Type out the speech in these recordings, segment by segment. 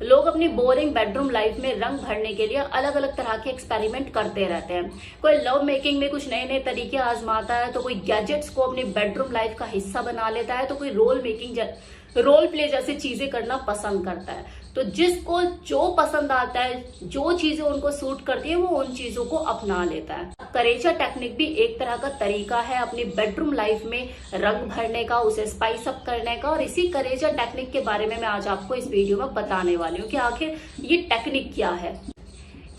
लोग अपनी boring bedroom life में रंग भरने के लिए अलग अलग तरह के एक्सपेरिमेंट करते रहते हैं। कोई लव मेकिंग में कुछ नए नए तरीके आजमाता है, तो कोई गैजेट्स को अपनी बेडरूम लाइफ का हिस्सा बना लेता है, तो कोई रोल प्ले जैसी चीजें करना पसंद करता है। तो जिसको जो पसंद आता है, जो चीजें उनको सूट करती है, वो उन चीजों को अपना लेता है। करेजा टेक्निक भी एक तरह का तरीका है अपनी बेडरूम लाइफ में रंग भरने का, उसे स्पाइस अप करने का। और इसी करेजा टेक्निक के बारे में मैं आज आपको इस वीडियो में बताने वाली हूँ कि आखिर ये टेक्निक क्या है।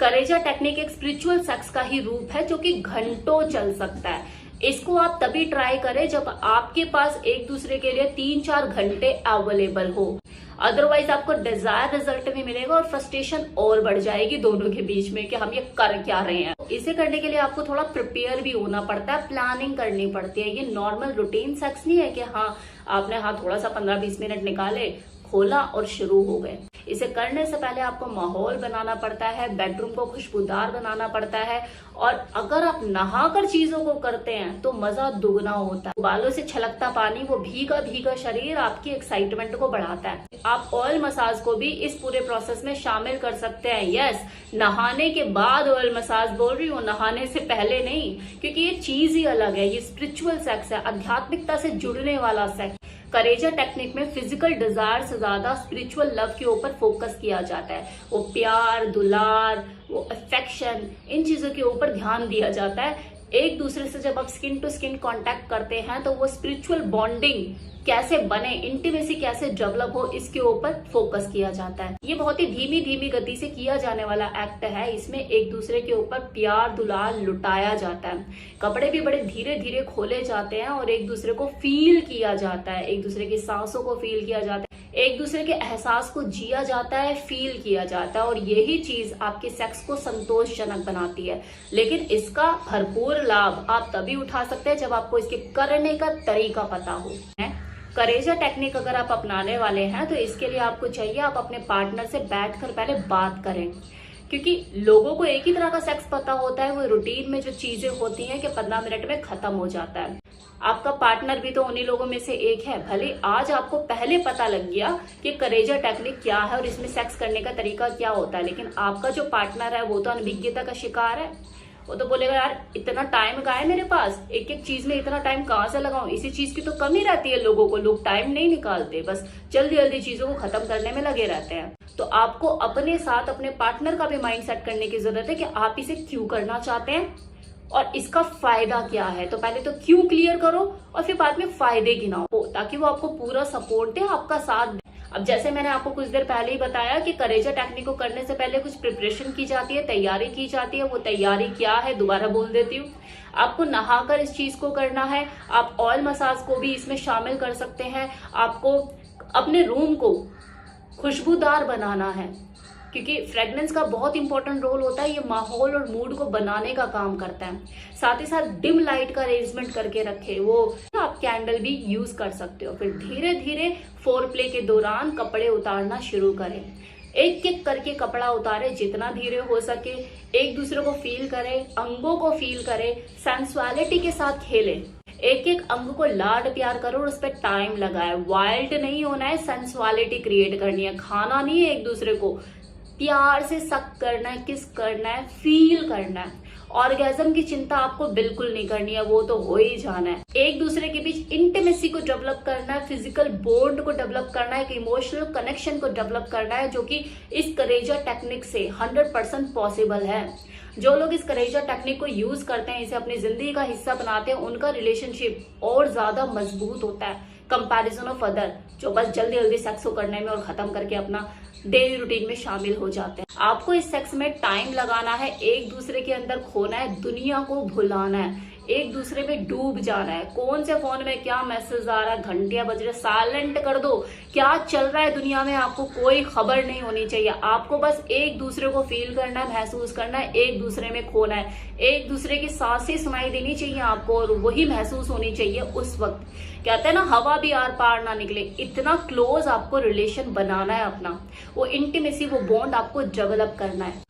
करेजा टेक्निक एक स्पिरिचुअल सेक्स का ही रूप है जो कि घंटों चल सकता है। इसको आप तभी ट्राई करें जब आपके पास एक दूसरे के लिए 3-4 घंटे अवेलेबल हो। अदरवाइज आपको डिजायर रिजल्ट भी मिलेगा और फ्रस्ट्रेशन और बढ़ जाएगी दोनों के बीच में कि हम ये कर क्या रहे हैं। इसे करने के लिए आपको थोड़ा प्रिपेयर भी होना पड़ता है, प्लानिंग करनी पड़ती है। ये नॉर्मल रूटीन सेक्स नहीं है कि हाँ आपने थोड़ा सा 15-20 मिनट निकाले, खोला और शुरू हो गए। इसे करने से पहले आपको माहौल बनाना पड़ता है, बेडरूम को खुशबूदार बनाना पड़ता है। और अगर आप नहाकर चीजों को करते हैं तो मजा दुगना होता है। बालों से छलकता पानी, वो भीगा भीगा शरीर आपकी एक्साइटमेंट को बढ़ाता है। आप ऑयल मसाज को भी इस पूरे प्रोसेस में शामिल कर सकते हैं। यस, नहाने के बाद ऑयल मसाज बोल रही हूँ, नहाने से पहले नहीं, क्योंकि ये चीज ही अलग है। ये स्पिरिचुअल सेक्स है, आध्यात्मिकता से जुड़ने वाला सेक्स। करेजा टेक्निक में फिजिकल डिजायर से ज्यादा स्पिरिचुअल लव के ऊपर फोकस किया जाता है। वो प्यार, दुलार, वो अफेक्शन, इन चीजों के ऊपर ध्यान दिया जाता है। एक दूसरे से जब आप स्किन टू स्किन कांटेक्ट करते हैं तो वो स्पिरिचुअल बॉन्डिंग कैसे बने, इंटीमेसी कैसे डेवलप हो, इसके ऊपर फोकस किया जाता है। ये बहुत ही धीमी धीमी गति से किया जाने वाला एक्ट है। इसमें एक दूसरे के ऊपर प्यार दुलार लुटाया जाता है। कपड़े भी बड़े धीरे धीरे खोले जाते हैं और एक दूसरे को फील किया जाता है। एक दूसरे की सांसों को फील किया जाता है, एक दूसरे के एहसास को जिया जाता है, फील किया जाता है। और यही चीज आपके सेक्स को संतोषजनक बनाती है। लेकिन इसका भरपूर लाभ आप तभी उठा सकते हैं जब आपको इसके करने का तरीका पता हो। करेजा टेक्निक अगर आप अपनाने वाले हैं तो इसके लिए आपको चाहिए आप अपने पार्टनर से बैठकर पहले बात करें, क्योंकि लोगों को एक ही तरह का सेक्स पता होता है। वो रूटीन में जो चीजें होती हैं कि 15 मिनट में खत्म हो जाता है। आपका पार्टनर भी तो उन्हीं लोगों में से एक है। भले आज आपको पहले पता लग गया कि करेजा टेक्निक क्या है और इसमें सेक्स करने का तरीका क्या होता है, लेकिन आपका जो पार्टनर है वो तो अनभिज्ञता का शिकार है। वो तो बोलेगा यार इतना टाइम कहाँ है मेरे पास, एक एक चीज में इतना टाइम कहाँ से लगाऊं। इसी चीज की तो कमी रहती है लोगों को, लोग टाइम नहीं निकालते, बस जल्दी जल्दी चीजों को खत्म करने में लगे रहते हैं। तो आपको अपने साथ अपने पार्टनर का भी माइंड सेट करने की जरूरत है कि आप इसे क्यों करना चाहते हैं और इसका फायदा क्या है। तो पहले तो क्यों क्लियर करो और फिर बाद में फायदे गिनाओ, ताकि वो आपको पूरा सपोर्ट दे, आपका साथ दे। अब जैसे मैंने आपको कुछ देर पहले ही बताया कि करेजा टेक्निक को करने से पहले कुछ प्रिपरेशन की जाती है, तैयारी की जाती है। वो तैयारी क्या है दोबारा बोल देती हूँ। आपको नहाकर इस चीज को करना है। आप ऑयल मसाज को भी इसमें शामिल कर सकते हैं। आपको अपने रूम को खुशबूदार बनाना है, क्योंकि फ्रेग्रेंस का बहुत इंपॉर्टेंट रोल होता है। ये माहौल और मूड को बनाने का काम करता है। साथ ही साथ डिम लाइट का अरेंजमेंट करके रखे, वो आप कैंडल भी यूज कर सकते हो। फिर धीरे धीरे फोर प्ले के दौरान कपड़े उतारना शुरू करें। एक एक करके कपड़ा उतारे, जितना धीरे हो सके। एक दूसरे को फील करें, अंगों को फील करें, सेंसुअलिटी के साथ खेलें। एक एक अंग को लाड प्यार करो और उस पर टाइम लगाए। वाइल्ड नहीं होना है, सेंसुअलिटी क्रिएट करनी है। खाना नहीं है, एक दूसरे को प्यार से सक करना है, किस करना है, फील करना है। ऑर्गेज्म की चिंता आपको बिल्कुल नहीं करनी है, वो तो हो ही जाना है। एक दूसरे के बीच इंटीमेसी को डेवलप करना है, फिजिकल बॉन्ड को डेवलप करना है, एक इमोशनल कनेक्शन को डेवलप करना है, जो कि इस करेजा टेक्निक से 100% पॉसिबल है। जो लोग इस करेजा टेक्निक को यूज करते हैं, इसे अपनी जिंदगी का हिस्सा बनाते हैं, उनका रिलेशनशिप और ज्यादा मजबूत होता है कंपैरिजन ऑफ अदर, जो बस जल्दी जल्दी सेक्स को करने में और खत्म करके अपना डेली रूटीन में शामिल हो जाते हैं। आपको इस सेक्स में टाइम लगाना है, एक दूसरे के अंदर खोना है, दुनिया को भुलाना है, एक दूसरे में डूब जाना है। कौन से फोन में क्या मैसेज आ रहा है, घंटियां बज रहे, साइलेंट कर दो। क्या चल रहा है दुनिया में आपको कोई खबर नहीं होनी चाहिए। आपको बस एक दूसरे को फील करना है, महसूस करना है, एक दूसरे में खोना है। एक दूसरे की सांसें सुनाई देनी चाहिए आपको और वही महसूस होनी चाहिए उस वक्त। कहते हैं ना, हवा भी आर पार ना निकले। इतना क्लोज आपको रिलेशन बनाना है अपना, वो इंटीमेसी, वो बॉन्ड आपको डेवलप करना है।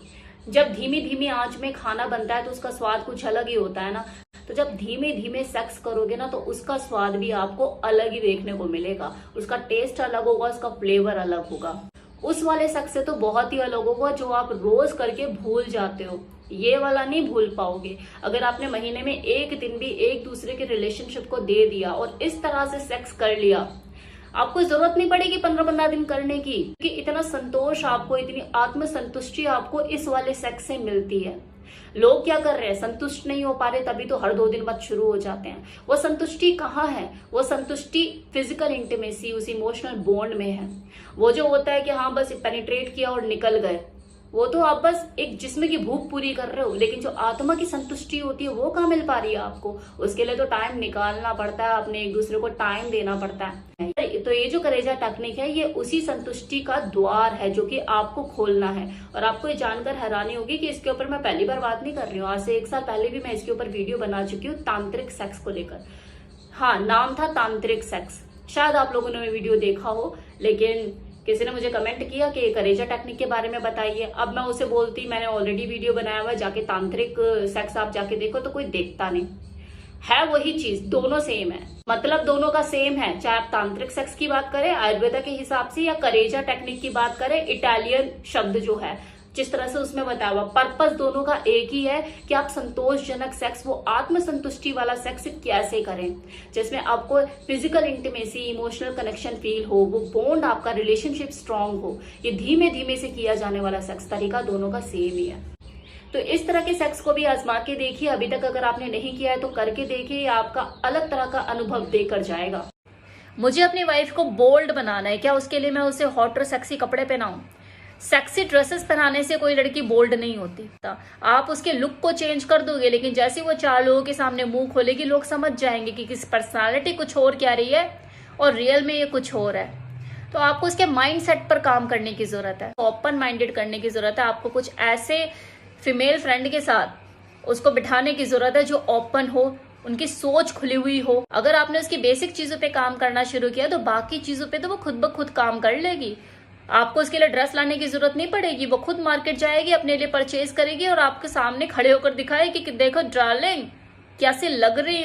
जब धीमी धीमी आंच में खाना बनता है तो उसका स्वाद कुछ अलग ही होता है ना। तो जब धीमे धीमे सेक्स करोगे ना तो उसका स्वाद भी आपको अलग ही देखने को मिलेगा। उसका टेस्ट अलग होगा, उसका फ्लेवर अलग होगा। उस वाले सेक्स से तो बहुत ही अलग होगा जो आप रोज करके भूल जाते हो। ये वाला नहीं भूल पाओगे। अगर आपने महीने में एक दिन भी एक दूसरे के रिलेशनशिप को दे दिया और इस तरह से सेक्स कर लिया, आपको जरूरत नहीं पड़ेगी 15-15 दिन करने की, क्योंकि इतना संतोष आपको, इतनी आत्मसंतुष्टि आपको इस वाले सेक्स से मिलती है। लोग क्या कर रहे हैं, संतुष्ट नहीं हो पा रहे तभी तो हर 2 दिन बाद शुरू हो जाते हैं। वो संतुष्टि कहाँ है? वो संतुष्टि फिजिकल इंटीमेसी, उस इमोशनल बॉन्ड में है। वो जो होता है कि हाँ बस पेनिट्रेट किया और निकल गए, वो तो आप बस एक जिस्म की भूख पूरी कर रहे हो, लेकिन जो आत्मा की संतुष्टि होती है वो कहाँ मिल पा रही है आपको? उसके लिए तो टाइम निकालना पड़ता है, अपने एक दूसरे को टाइम देना पड़ता है। तो ये जो करेजा टेक्निक है, ये उसी संतुष्टि का द्वार है जो कि आपको खोलना है। और आपको ये जानकर हैरानी होगी कि इसके ऊपर मैं पहली बार बात नहीं कर रही हूँ। आज से 1 साल पहले भी मैं इसके ऊपर वीडियो बना चुकी हूँ, तांत्रिक सेक्स को लेकर। हाँ, नाम था तांत्रिक सेक्स, शायद आप लोगों ने वीडियो देखा हो, लेकिन किसी ने मुझे कमेंट किया कि करेजा टेक्निक के बारे में बताइए। अब मैं उसे बोलती मैंने ऑलरेडी वीडियो बनाया हुआ है, जाके तांत्रिक सेक्स आप जाके देखो, तो कोई देखता नहीं है। वही चीज, दोनों सेम है, मतलब दोनों का सेम है। चाहे आप तांत्रिक सेक्स की बात करें आयुर्वेदा के हिसाब से, या करेजा टेक्निक की बात करें, इटालियन शब्द जो है जिस तरह से उसमें बताया हुआ, पर्पस दोनों का एक ही है कि आप संतोषजनक सेक्स, वो आत्मसंतुष्टि वाला सेक्स कैसे करें, जिसमें आपको physical intimacy, emotional connection feel हो, वो बॉन्ड आपका, रिलेशनशिप स्ट्रांग हो। ये धीमे धीमे से किया जाने वाला सेक्स तरीका दोनों का सेम ही है। तो इस तरह के सेक्स को भी आजमा के देखिए। अभी तक अगर आपने नहीं किया है तो करके देखिए, ये आपका अलग तरह का अनुभव देकर जाएगा। मुझे अपनी वाइफ को बोल्ड बनाना है, क्या उसके लिए मैं उसे हॉट और सेक्सी कपड़े पहनाऊं? सेक्सी ड्रेसेस पहनाने से कोई लड़की बोल्ड नहीं होती। आप उसके लुक को चेंज कर दोगे, लेकिन जैसे वो 4 लोगों के सामने मुंह खोलेगी, लोग समझ जाएंगे कि किस पर्सनालिटी कुछ और कह रही है और रियल में ये कुछ और है। तो आपको उसके माइंड सेट पर काम करने की जरूरत है, ओपन माइंडेड करने की जरूरत है। आपको कुछ ऐसे फीमेल फ्रेंड के साथ उसको बिठाने की जरूरत है जो ओपन हो, उनकी सोच खुली हुई हो। अगर आपने उसकी बेसिक चीजों पे काम करना शुरू किया तो बाकी चीजों पे तो वो खुद ब खुद काम कर लेगी। आपको उसके लिए ड्रेस लाने की जरूरत नहीं पड़ेगी, वो खुद मार्केट जाएगी, अपने लिए परचेज करेगी और आपके सामने खड़े होकर दिखाएगी कि देखो डार्लिंग कैसी लग रही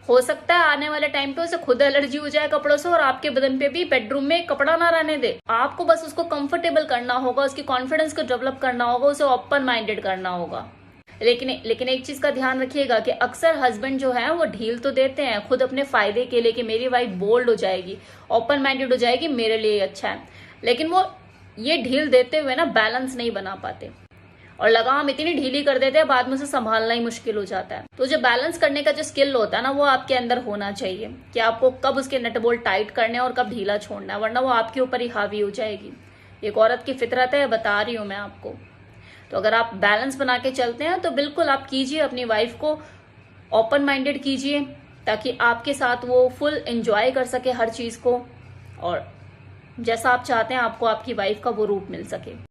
हो सकता है आने वाले टाइम पे उसे खुद एलर्जी हो जाए कपड़ों से और आपके बदन पे भी बेडरूम में कपड़ा ना रहने दे। आपको बस उसको कंफर्टेबल करना होगा, उसकी कॉन्फिडेंस को डेवलप करना होगा, उसे ओपन माइंडेड करना होगा। लेकिन एक चीज का ध्यान रखिएगा कि अक्सर हस्बैंड जो है वो ढील तो देते हैं खुद अपने फायदे के लिए कि मेरी वाइफ बोल्ड हो जाएगी, ओपन माइंडेड हो जाएगी, मेरे लिए अच्छा है, लेकिन वो ये ढील देते हुए ना बैलेंस नहीं बना पाते और लगाम इतनी ढीली कर देते हैं बाद में उसे संभालना ही मुश्किल हो जाता है। तो जो बैलेंस करने का जो स्किल होता है ना, वो आपके अंदर होना चाहिए कि आपको कब उसके नट बोल्ट टाइट करने और कब ढीला छोड़ना है, वरना वो आपके ऊपर ही हावी हो जाएगी। एक औरत की फितरत है, बता रही हूं मैं आपको। तो अगर आप बैलेंस बना के चलते हैं तो बिल्कुल आप कीजिए, अपनी वाइफ को ओपन माइंडेड कीजिए ताकि आपके साथ वो फुल एंजॉय कर सके हर चीज को और जैसा आप चाहते हैं आपको आपकी वाइफ का वो रूप मिल सके।